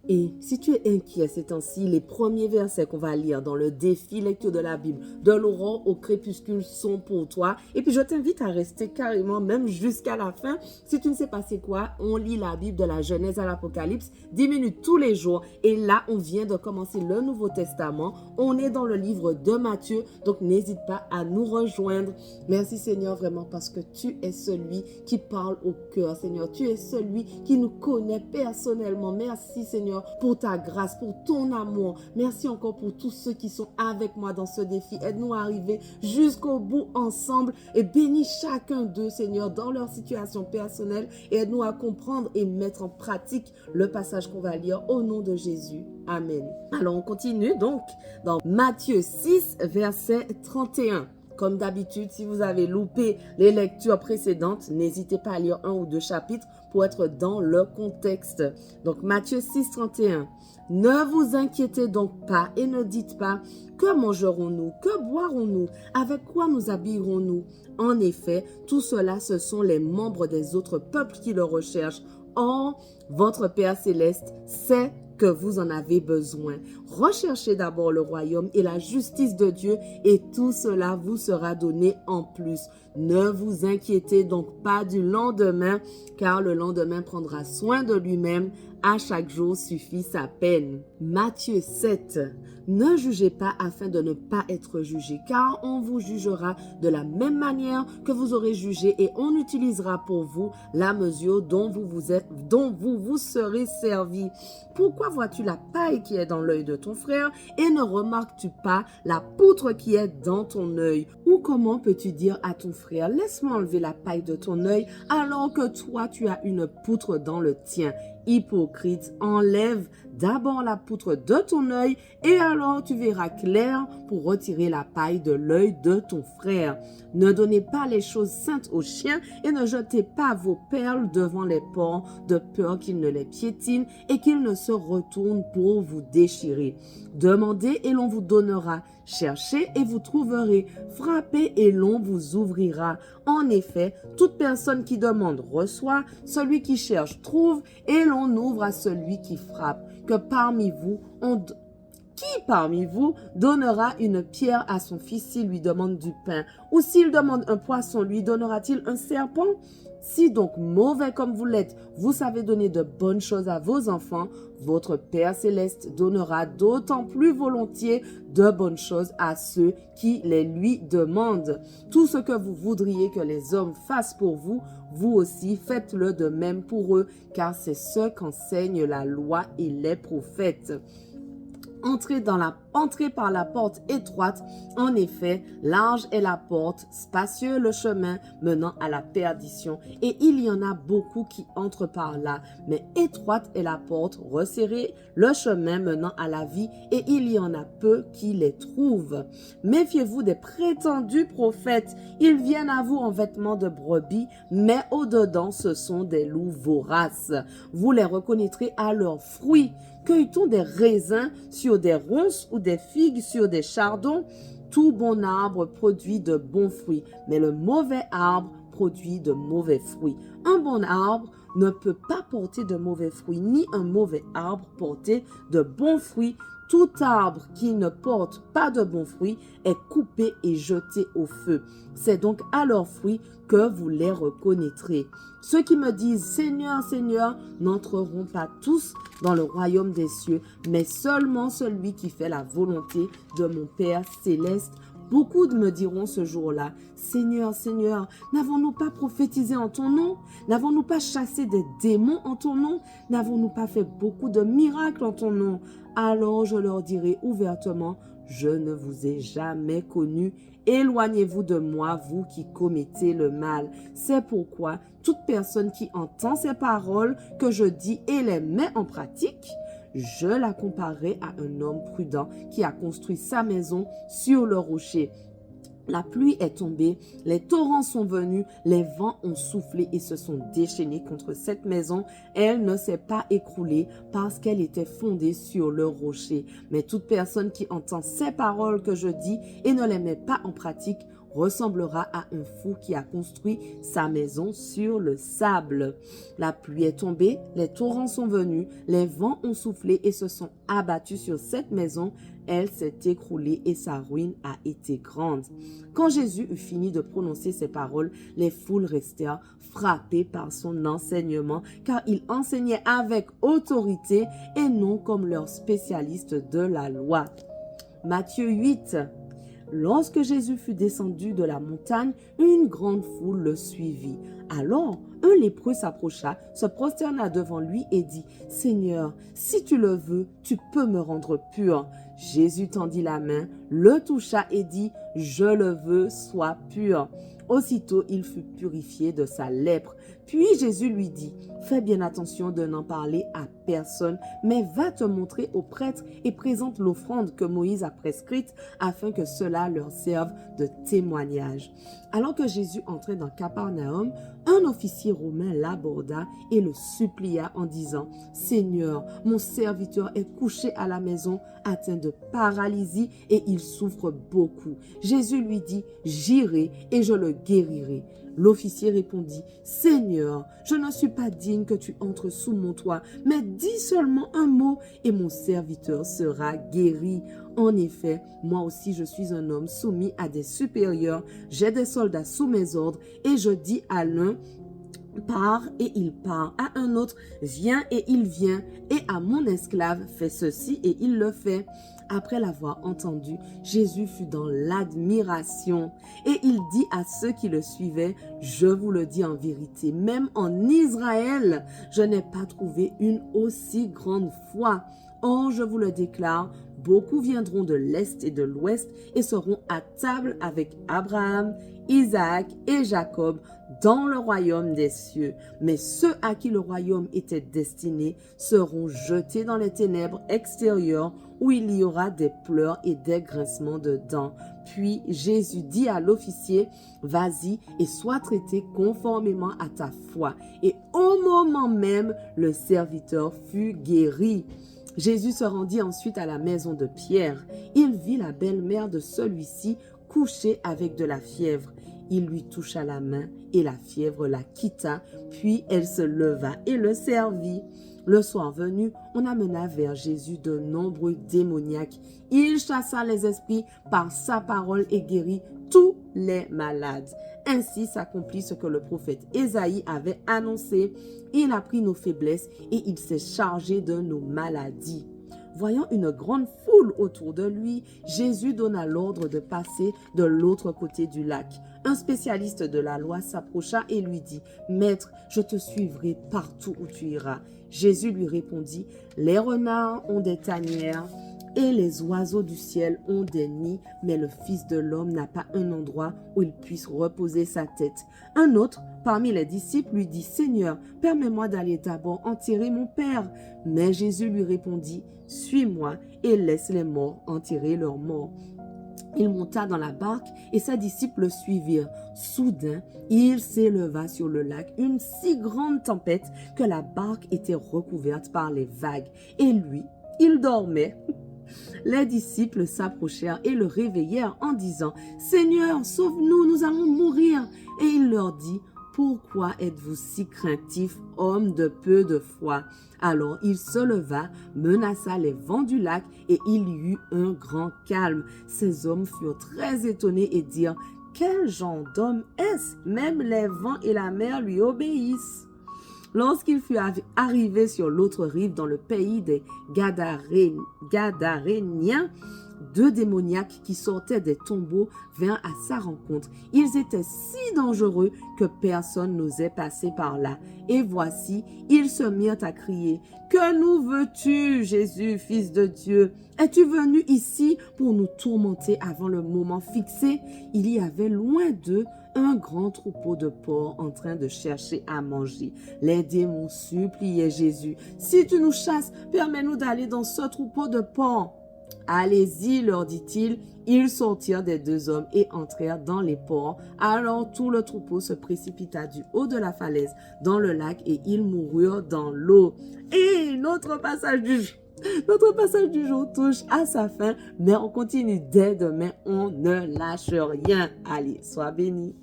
Et si tu es inquiet ces temps-ci, les premiers versets qu'on va lire dans le défi lecture de la Bible, de l'aurore au crépuscule, sont pour toi. Et puis je t'invite à rester carrément, même jusqu'à la fin. Si tu ne sais pas c'est quoi, on lit la Bible de la Genèse à l'Apocalypse, 10 minutes tous les jours. Et là, on vient de commencer le Nouveau Testament. On est dans le livre de Matthieu, donc n'hésite pas à nous rejoindre. Merci Seigneur, vraiment, parce que tu es celui qui parle au cœur, Seigneur. Tu es celui qui nous connaît personnellement. Merci Seigneur pour ta grâce, pour ton amour. Merci encore pour tous ceux qui sont avec moi dans ce défi. Aide-nous à arriver jusqu'au bout ensemble et bénis chacun d'eux, Seigneur, dans leur situation personnelle et aide-nous à comprendre et mettre en pratique le passage qu'on va lire au nom de Jésus. Amen. Alors, on continue donc dans Matthieu 6, verset 31. Comme d'habitude, si vous avez loupé les lectures précédentes, n'hésitez pas à lire 1 ou 2 chapitres pour être dans le contexte. Donc Matthieu 6, 31. Ne vous inquiétez donc pas et ne dites pas que mangerons-nous, que boirons-nous, avec quoi nous habillerons-nous. En effet, tout cela, ce sont les membres des autres peuples qui le recherchent. Or, votre Père céleste sait que vous en avez besoin. Recherchez d'abord le royaume et la justice de Dieu et tout cela vous sera donné en plus. Ne vous inquiétez donc pas du lendemain, car le lendemain prendra soin de lui-même. À chaque jour suffit sa peine. Matthieu 7. Ne jugez pas afin de ne pas être jugé, car on vous jugera de la même manière que vous aurez jugé et on utilisera pour vous la mesure dont vous vous serez servi. Pourquoi vois-tu la paille qui est dans l'œil de ton frère et ne remarques-tu pas la poutre qui est dans ton œil? Ou comment peux-tu dire à ton frère, laisse-moi enlever la paille de ton œil alors que toi tu as une poutre dans le tien? Hypocrite, enlève d'abord la poutre de ton œil et alors tu verras clair pour retirer la paille de l'œil de ton frère. Ne donnez pas les choses saintes aux chiens et ne jetez pas vos perles devant les porcs de peur qu'ils ne les piétinent et qu'ils ne se retournent pour vous déchirer. Demandez et l'on vous donnera. Cherchez et vous trouverez. Frappez et l'on vous ouvrira. En effet, toute personne qui demande reçoit, celui qui cherche trouve et l'on ouvre à celui qui frappe. Qui parmi vous donnera une pierre à son fils s'il lui demande du pain? Ou s'il demande un poisson, lui donnera-t-il un serpent? Si donc mauvais comme vous l'êtes, vous savez donner de bonnes choses à vos enfants, votre Père céleste donnera d'autant plus volontiers de bonnes choses à ceux qui les lui demandent. Tout ce que vous voudriez que les hommes fassent pour vous, vous aussi faites-le de même pour eux, car c'est ce qu'enseignent la loi et les prophètes. Entrez par la porte étroite. En effet, large est la porte, spacieux le chemin menant à la perdition. Et il y en a beaucoup qui entrent par là. Mais étroite est la porte, resserré le chemin menant à la vie. Et il y en a peu qui les trouvent. Méfiez-vous des prétendus prophètes. Ils viennent à vous en vêtements de brebis, mais au-dedans, ce sont des loups voraces. Vous les reconnaîtrez à leurs fruits. Cueille-t-on des raisins sur des ronces ou des figues sur des chardons? Tout bon arbre produit de bons fruits, mais le mauvais arbre produit de mauvais fruits. Un bon arbre ne peut pas porter de mauvais fruits, ni un mauvais arbre porter de bons fruits. Tout arbre qui ne porte pas de bons fruits est coupé et jeté au feu. C'est donc à leurs fruits que vous les reconnaîtrez. Ceux qui me disent « Seigneur, Seigneur » n'entreront pas tous dans le royaume des cieux, mais seulement celui qui fait la volonté de mon Père céleste. Beaucoup me diront ce jour-là, « Seigneur, Seigneur, n'avons-nous pas prophétisé en ton nom? N'avons-nous pas chassé des démons en ton nom? N'avons-nous pas fait beaucoup de miracles en ton nom? » Alors je leur dirai ouvertement, « Je ne vous ai jamais connu. Éloignez-vous de moi, vous qui commettez le mal. » C'est pourquoi toute personne qui entend ces paroles que je dis et les met en pratique, je la comparerai à un homme prudent qui a construit sa maison sur le rocher. La pluie est tombée, les torrents sont venus, les vents ont soufflé et se sont déchaînés contre cette maison. Elle ne s'est pas écroulée parce qu'elle était fondée sur le rocher. Mais toute personne qui entend ces paroles que je dis et ne les met pas en pratique ressemblera à un fou qui a construit sa maison sur le sable. La pluie est tombée, les torrents sont venus, les vents ont soufflé et se sont abattus sur cette maison. Elle s'est écroulée et sa ruine a été grande. Quand Jésus eut fini de prononcer ces paroles, les foules restèrent frappées par son enseignement, car il enseignait avec autorité et non comme leurs spécialistes de la loi. Matthieu 8. Lorsque Jésus fut descendu de la montagne, une grande foule le suivit. Alors, un lépreux s'approcha, se prosterna devant lui et dit, « Seigneur, si tu le veux, tu peux me rendre pur. » Jésus tendit la main, le toucha et dit, « Je le veux, sois pur. » Aussitôt, il fut purifié de sa lèpre. Puis Jésus lui dit, « Fais bien attention de n'en parler à personne, mais va te montrer aux prêtres et présente l'offrande que Moïse a prescrite afin que cela leur serve de témoignage. » Alors que Jésus entrait dans Capernaum, un officier romain l'aborda et le supplia en disant, « Seigneur, mon serviteur est couché à la maison, atteint de paralysie et il souffre beaucoup. » Jésus lui dit, « J'irai et je le guérirai. » L'officier répondit, « Seigneur, je ne suis pas digne que tu entres sous mon toit, mais dis seulement un mot et mon serviteur sera guéri. En effet, moi aussi je suis un homme soumis à des supérieurs, j'ai des soldats sous mes ordres et je dis à l'un, pars et il part, à un autre, viens et il vient, et à mon esclave, fais ceci et il le fait. » Après l'avoir entendu, Jésus fut dans l'admiration et il dit à ceux qui le suivaient, « Je vous le dis en vérité, même en Israël, je n'ai pas trouvé une aussi grande foi. Or, je vous le déclare, beaucoup viendront de l'Est et de l'Ouest et seront à table avec Abraham, Isaac et Jacob dans le royaume des cieux. Mais ceux à qui le royaume était destiné seront jetés dans les ténèbres extérieures où il y aura des pleurs et des grincements de dents. » Puis Jésus dit à l'officier, « Vas-y et sois traité conformément à ta foi. » Et au moment même, le serviteur fut guéri. Jésus se rendit ensuite à la maison de Pierre. Il vit la belle-mère de celui-ci couchée avec de la fièvre. Il lui toucha la main et la fièvre la quitta, puis elle se leva et le servit. Le soir venu, on amena vers Jésus de nombreux démoniaques. Il chassa les esprits par sa parole et guérit tous les malades. Ainsi s'accomplit ce que le prophète Ésaïe avait annoncé. Il a pris nos faiblesses et il s'est chargé de nos maladies. Voyant une grande foule autour de lui, Jésus donna l'ordre de passer de l'autre côté du lac. Un spécialiste de la loi s'approcha et lui dit, « Maître, je te suivrai partout où tu iras. » Jésus lui répondit, « Les renards ont des tanières et les oiseaux du ciel ont des nids, mais le Fils de l'homme n'a pas un endroit où il puisse reposer sa tête. » Un autre, parmi les disciples, lui dit, « Seigneur, permets-moi d'aller d'abord enterrer mon Père. » Mais Jésus lui répondit, « Suis-moi et laisse les morts enterrer leurs morts. » Il monta dans la barque et ses disciples le suivirent. Soudain, il s'éleva sur le lac une si grande tempête que la barque était recouverte par les vagues. Et lui, il dormait. Les disciples s'approchèrent et le réveillèrent en disant, « Seigneur, sauve-nous, nous allons mourir. » Et il leur dit, « Pourquoi êtes-vous si craintifs, hommes de peu de foi? » Alors il se leva, menaça les vents du lac et il y eut un grand calme. Ces hommes furent très étonnés et dirent, « Quel genre d'homme est-ce? Même les vents et la mer lui obéissent. » Lorsqu'il fut arrivé sur l'autre rive dans le pays des Gadaréniens, 2 démoniaques qui sortaient des tombeaux vinrent à sa rencontre. Ils étaient si dangereux que personne n'osait passer par là. Et voici, ils se mirent à crier, « Que nous veux-tu, Jésus, Fils de Dieu? Es-tu venu ici pour nous tourmenter avant le moment fixé? » Il y avait loin d'eux un grand troupeau de porcs en train de chercher à manger. Les démons suppliaient Jésus, « Si tu nous chasses, permets-nous d'aller dans ce troupeau de porcs. » « Allez-y, leur dit-il. » Ils sortirent des 2 hommes et entrèrent dans les porcs. Alors tout le troupeau se précipita du haut de la falaise dans le lac et ils moururent dans l'eau. Et notre passage Notre passage du jour touche à sa fin, mais on continue dès demain. On ne lâche rien. Allez, sois béni.